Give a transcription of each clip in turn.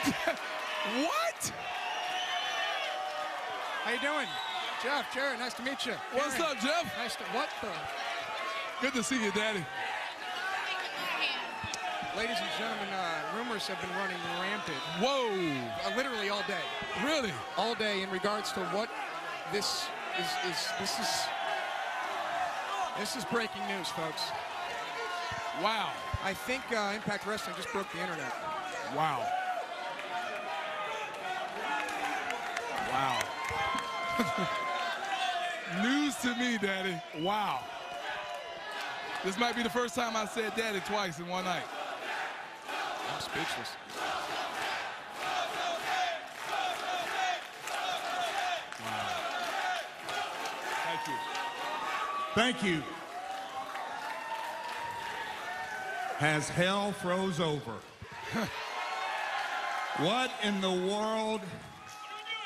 What? How you doing? Jeff, Jarrett, nice to meet you. What's Karen. up, Jeff? Nice to, what the? Good to see you, Daddy. Ladies and gentlemen, rumors have been running rampant. Whoa. Literally all day. Really? All day in regards to what this is breaking news, folks. Wow. I think Impact Wrestling just broke the internet. Wow. Wow. News to me, Daddy. Wow. This might be the first time I said Daddy twice in one night. I'm speechless. Wow. Thank you. Thank you. Has hell froze over? What in the world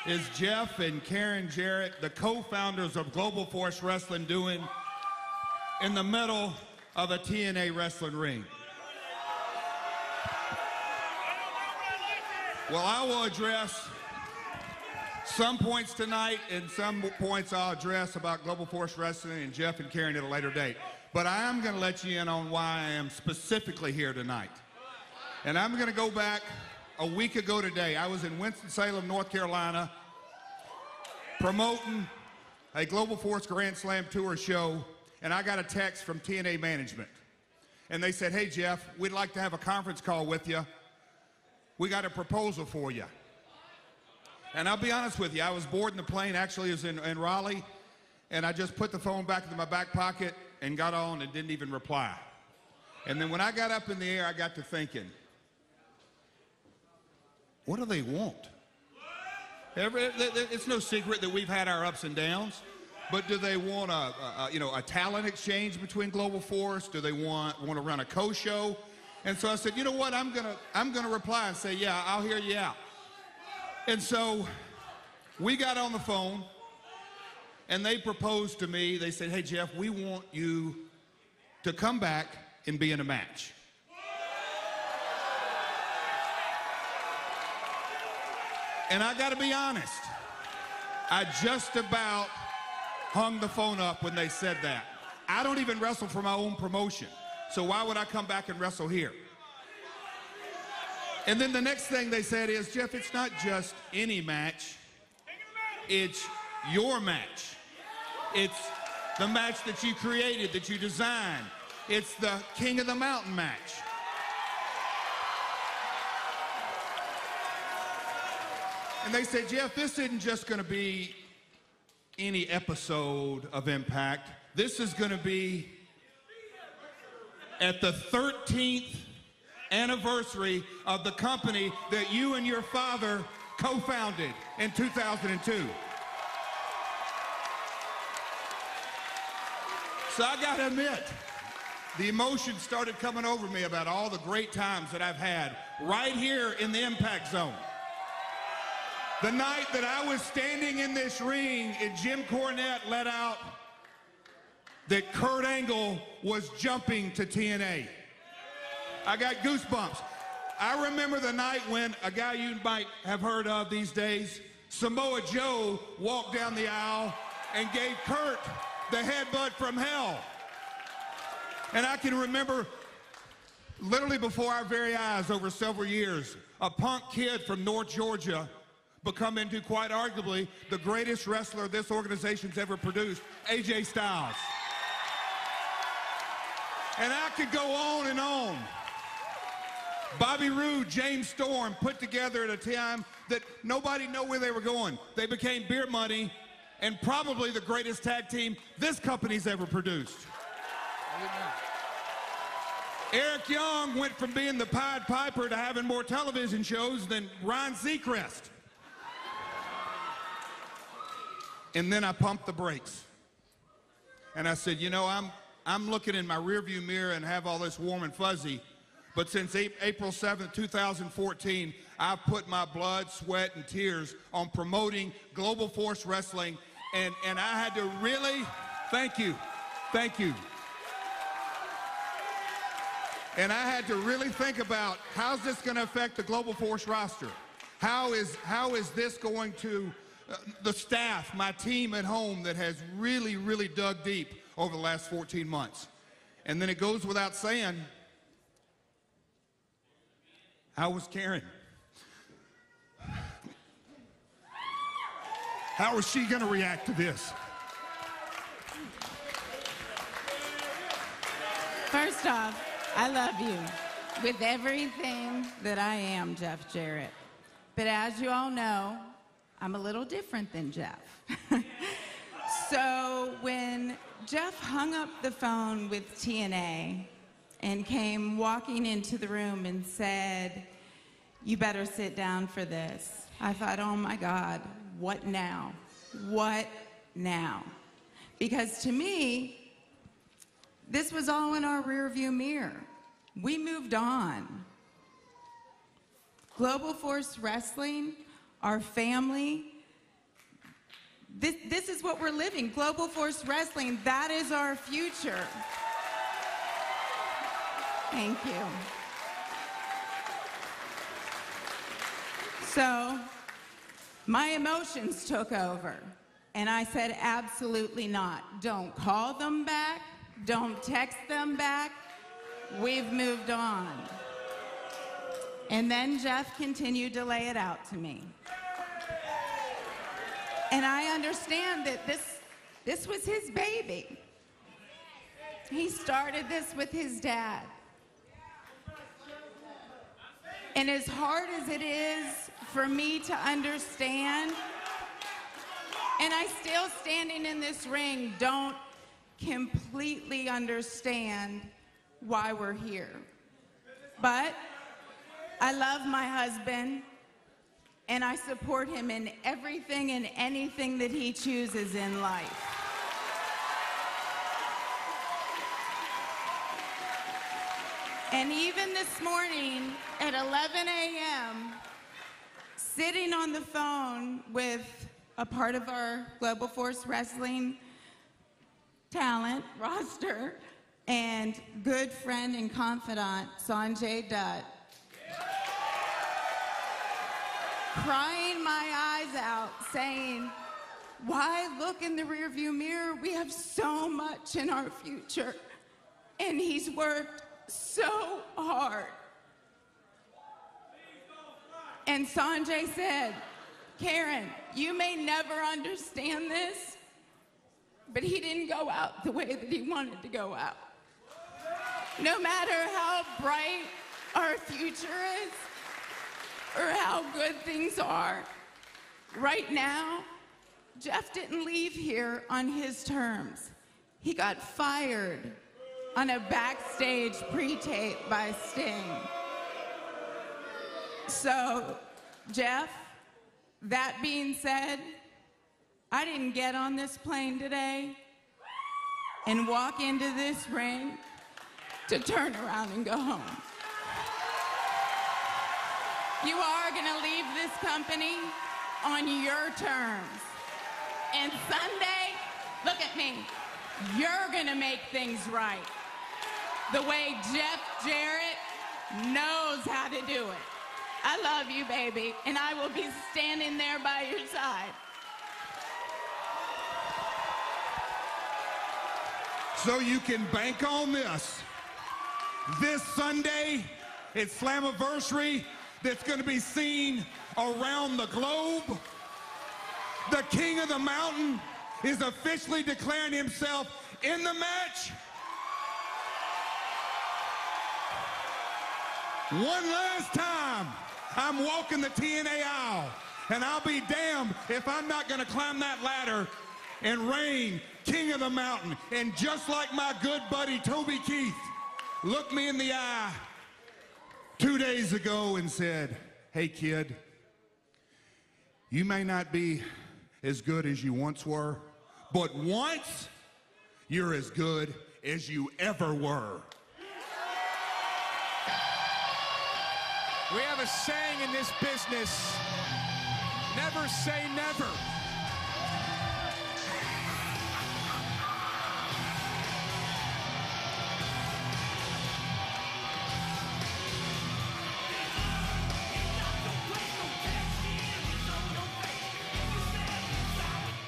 is Jeff and Karen Jarrett, the co-founders of Global Force Wrestling, doing in the middle of a TNA wrestling ring? Well, I will address some points tonight, and some points I'll address about Global Force Wrestling and Jeff and Karen at a later date. But I am going to let you in on why I am specifically here tonight. And I'm going to go back a week ago today. I was in Winston-Salem, North Carolina, promoting a Global Force Grand Slam Tour show, and I got a text from TNA management. And they said, hey, Jeff, we'd like to have a conference call with you. We got a proposal for you. And I'll be honest with you, I was boarding the plane, actually it was in Raleigh, and I just put the phone back into my back pocket and got on and didn't even reply. And then when I got up in the air, I got to thinking, what do they want? It's no secret that we've had our ups and downs, but do they want a talent exchange between Global Force? Do they want to run a co-show? And so I said, you know what, I'm gonna reply and say, yeah, I'll hear you out. And so we got on the phone, and they proposed to me, they said, hey, Jeff, we want you to come back and be in a match. And I gotta be honest, I just about hung the phone up when they said that. I don't even wrestle for my own promotion, so why would I come back and wrestle here? And then the next thing they said is, Jeff, it's not just any match, it's your match. It's the match that you created, that you designed. It's the King of the Mountain match. And they said, Jeff, this isn't just gonna be any episode of Impact. This is gonna be at the 13th anniversary of the company that you and your father co-founded in 2002. So I gotta admit, the emotions started coming over me about all the great times that I've had right here in the Impact Zone. The night that I was standing in this ring and Jim Cornette let out that Kurt Angle was jumping to TNA. I got goosebumps. I remember the night when a guy you might have heard of these days, Samoa Joe, walked down the aisle and gave Kurt the headbutt from hell. And I can remember literally before our very eyes over several years, a punk kid from North Georgia become into quite arguably the greatest wrestler this organization's ever produced, AJ Styles. And I could go on and on. Bobby Roode, James Storm put together at a time that nobody knew where they were going. They became beer money and probably the greatest tag team this company's ever produced. Eric Young went from being the Pied Piper to having more television shows than Ryan Seacrest. And then I pumped the brakes. And I said, you know, I'm looking in my rearview mirror and have all this warm and fuzzy. But since April 7th, 2014, I've put my blood, sweat, and tears on promoting Global Force Wrestling. And I had to really, thank you. And I had to really think about, how's this gonna affect the Global Force roster? How is this going to, the staff, my team at home that has really, really dug deep over the last 14 months. And then it goes without saying, how was Karen? How is she going to react to this? First off, I love you with everything that I am, Jeff Jarrett. But as you all know, I'm a little different than Jeff. So when Jeff hung up the phone with TNA and came walking into the room and said, "You better sit down for this," I thought, oh my God, what now? What now? Because to me, this was all in our rearview mirror. We moved on. Global Force Wrestling, our family, this is what we're living. Global Force Wrestling, that is our future. Thank you. So, my emotions took over, and I said, absolutely not. Don't call them back. Don't text them back. We've moved on. And then Jeff continued to lay it out to me. And I understand that this was his baby. He started this with his dad. And as hard as it is for me to understand, and I still standing in this ring don't completely understand why we're here. But I love my husband, and I support him in everything and anything that he chooses in life. And even this morning at 11 a.m., sitting on the phone with a part of our Global Force Wrestling talent roster and good friend and confidant, Sanjay Dutt, crying my eyes out, saying, why look in the rearview mirror? We have so much in our future. And he's worked so hard. And Sanjay said, Karen, you may never understand this, but he didn't go out the way that he wanted to go out. No matter how bright our future is, or how good things are, right now, Jeff didn't leave here on his terms. He got fired on a backstage pre-tape by Sting. So, Jeff, that being said, I didn't get on this plane today and walk into this ring to turn around and go home. You are going to leave this company on your terms. And Sunday, look at me, you're going to make things right. The way Jeff Jarrett knows how to do it. I love you, baby, and I will be standing there by your side. So you can bank on this. This Sunday, it's Slammiversary that's going to be seen around the globe. The King of the Mountain is officially declaring himself in the match. One last time, I'm walking the TNA aisle, and I'll be damned if I'm not going to climb that ladder and reign King of the Mountain. And just like my good buddy Toby Keith looked me in the eye 2 days ago and said, hey kid, you may not be as good as you once were, but once you're as good as you ever were. We have a saying in this business, never say never.